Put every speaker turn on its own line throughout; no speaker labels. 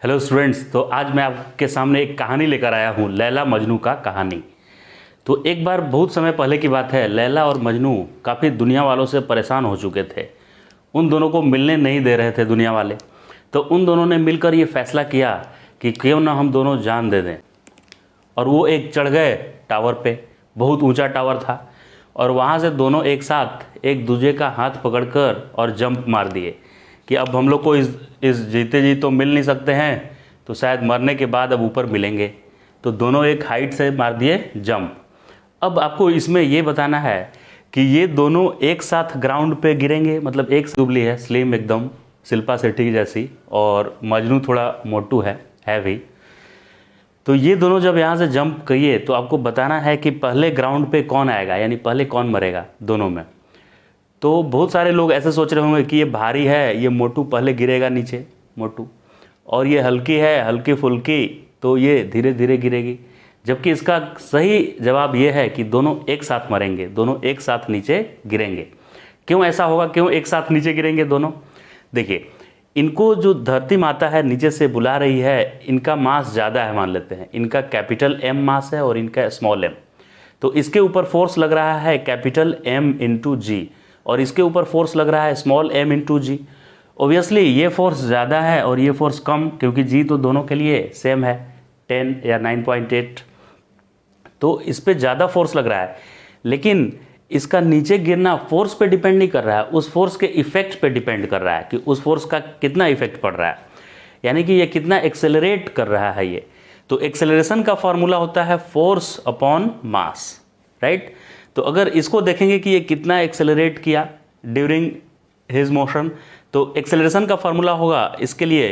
Hello students, तो आज मैं आपके सामने एक कहानी लेकर आया हूँ, लैला मजनू का कहानी। तो एक बार बहुत समय पहले की बात है, लैला और मजनू काफ़ी दुनिया वालों से परेशान हो चुके थे। उन दोनों को मिलने नहीं दे रहे थे दुनिया वाले। तो उन दोनों ने मिलकर ये फैसला किया कि क्यों ना हम दोनों जान दे दें। और वो एक चढ़ गए टावर पे, बहुत ऊंचा टावर था। और वहाँ से दोनों एक साथ एक दूसरे का हाथ पकड़कर और जंप मार दिए कि अब हम लोग को इस जीते जी तो मिल नहीं सकते हैं, तो शायद मरने के बाद अब ऊपर मिलेंगे। तो दोनों एक हाइट से मार दिए जंप। अब आपको इसमें ये बताना है कि ये दोनों एक साथ ग्राउंड पे गिरेंगे, मतलब एक दुबली है, स्लिम एकदम शिल्पा शेट्टी जैसी, और मजनू थोड़ा मोटू है, हैवी। तो ये दोनों जब यहाँ से जंप करिए तो आपको बताना है कि पहले ग्राउंड पे कौन आएगा, यानी पहले कौन मरेगा दोनों में। तो बहुत सारे लोग ऐसे सोच रहे होंगे कि ये भारी है, ये मोटू पहले गिरेगा नीचे, मोटू, और ये हल्की है, हल्की फुल्की, तो ये धीरे धीरे गिरेगी। जबकि इसका सही जवाब ये है कि दोनों एक साथ मरेंगे, दोनों एक साथ नीचे गिरेंगे। क्यों ऐसा होगा, क्यों एक साथ नीचे गिरेंगे दोनों? देखिए, इनको जो धरती माता है नीचे से बुला रही है, इनका मास ज़्यादा है मान लेते हैं, इनका कैपिटल एम मास है और इनका स्मॉल एम। तो इसके ऊपर फोर्स लग रहा है कैपिटल एम इंटू जी, और इसके ऊपर फोर्स लग रहा है स्मॉल एम इंटू जी। ओबियसली ये फोर्स ज़्यादा है और ये फोर्स कम, क्योंकि जी तो दोनों के लिए सेम है, 10 या 9.8। तो इस पर ज़्यादा फोर्स लग रहा है। लेकिन इसका नीचे गिरना फोर्स पे डिपेंड नहीं कर रहा है, उस फोर्स के इफेक्ट पे डिपेंड कर रहा है कि उस फोर्स का कितना इफेक्ट पड़ रहा है, यानी कि ये कितना एक्सेलरेट कर रहा है ये। तो एक्सेलरेशन का फॉर्मूला होता है फोर्स अपॉन मास, राइट। तो अगर इसको देखेंगे कि ये कितना एक्सेलरेट किया ड्यूरिंग हिज मोशन, तो एक्सेलरेशन का फॉर्मूला होगा इसके लिए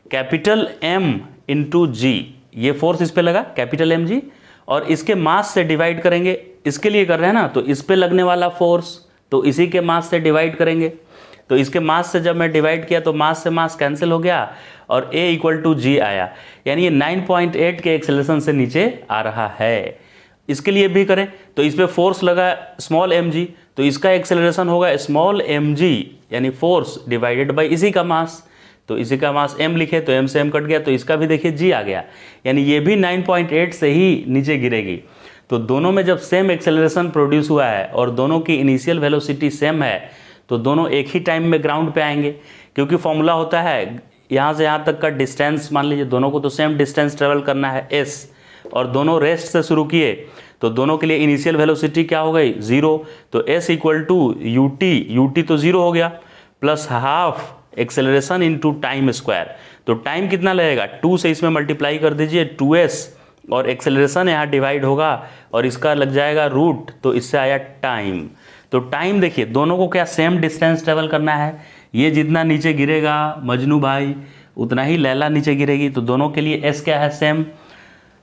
कैपिटल एम इंटू जी। ये फोर्स इस पे लगा कैपिटल एम जी, और इसके मास से डिवाइड करेंगे, इसके लिए कर रहे हैं ना, तो इस पे लगने वाला फोर्स तो इसी के मास से डिवाइड करेंगे। तो इसके मास से जब मैं डिवाइड किया तो मास से मास कैंसिल हो गया और A इक्वल टू जी आया, यानी ये 9.8 के एक्सेलरेशन से नीचे आ रहा है। इसके लिए भी करें तो इस पे फोर्स लगा स्मॉल एम जी, तो इसका एक्सेलरेशन होगा स्मॉल एम जी, यानी फोर्स डिवाइडेड बाई इसी का मास। तो इसी का मास m लिखे तो m से m कट गया, तो इसका भी देखिए g आ गया, यानी ये भी 9.8 से ही नीचे गिरेगी। तो दोनों में जब सेम एक्सेलरेशन प्रोड्यूस हुआ है और दोनों की इनिशियल वेलोसिटी सेम है, तो दोनों एक ही टाइम में ग्राउंड पे आएंगे। क्योंकि फॉर्मूला होता है यहाँ से यहाँ तक का डिस्टेंस, मान लीजिए दोनों को तो सेम डिस्टेंस ट्रेवल करना है s, और दोनों रेस्ट से शुरू किए, तो दोनों के लिए इनिशियल वेलोसिटी क्या हो गई, 0। तो s इक्वल टू ut तो 0 हो गया, plus half acceleration into time square. तो टाइम कितना लगेगा, 2 से इसमें मल्टीप्लाई कर दीजिए 2s, और एक्सेलरेशन यहाँ डिवाइड होगा और इसका लग जाएगा रूट, तो इससे आया टाइम। तो टाइम देखिए, दोनों को क्या सेम डिस्टेंस ट्रेवल करना है। ये जितना नीचे गिरेगा मजनू भाई, उतना ही लैला नीचे गिरेगी। तो दोनों के लिए s क्या है, सेम।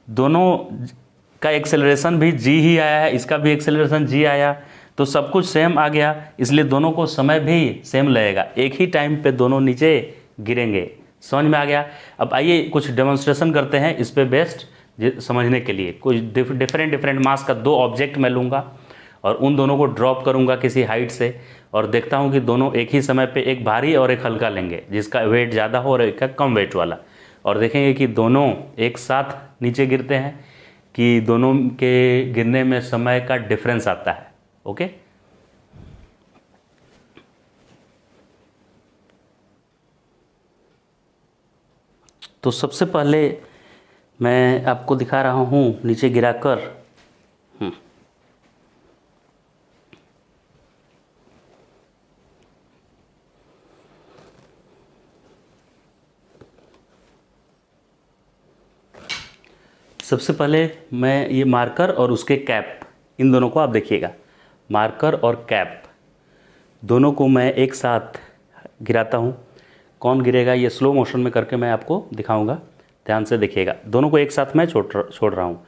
दोनों का एक्सेलरेशन भी g ही आया है, इसका भी एक्सेलरेशन g आया, तो सब कुछ सेम आ गया, इसलिए दोनों को समय भी सेम लगेगा, एक ही टाइम पे दोनों नीचे गिरेंगे। समझ में आ गया? अब आइए कुछ डेमोन्स्ट्रेशन करते हैं इस पे बेस्ट समझने के लिए। कुछ डिफरेंट मास का 2 ऑब्जेक्ट मैं लूँगा और उन दोनों को ड्रॉप करूँगा किसी हाइट से, और देखता हूँ कि दोनों एक ही समय पे एक भारी और एक हल्का लेंगे, जिसका वेट ज़्यादा हो और एक का कम वेट वाला, और देखेंगे कि दोनों एक साथ नीचे गिरते हैं कि दोनों के गिरने में समय का डिफरेंस आता है। ओके, तो सबसे पहले मैं आपको दिखा रहा हूँ नीचे गिराकर। सबसे पहले मैं ये मार्कर और उसके कैप, इन दोनों को आप देखिएगा, मार्कर और कैप दोनों को मैं एक साथ गिराता हूँ। कौन गिरेगा ये स्लो मोशन में करके मैं आपको दिखाऊंगा, ध्यान से देखिएगा। दोनों को एक साथ मैं छोड़ रहा हूँ।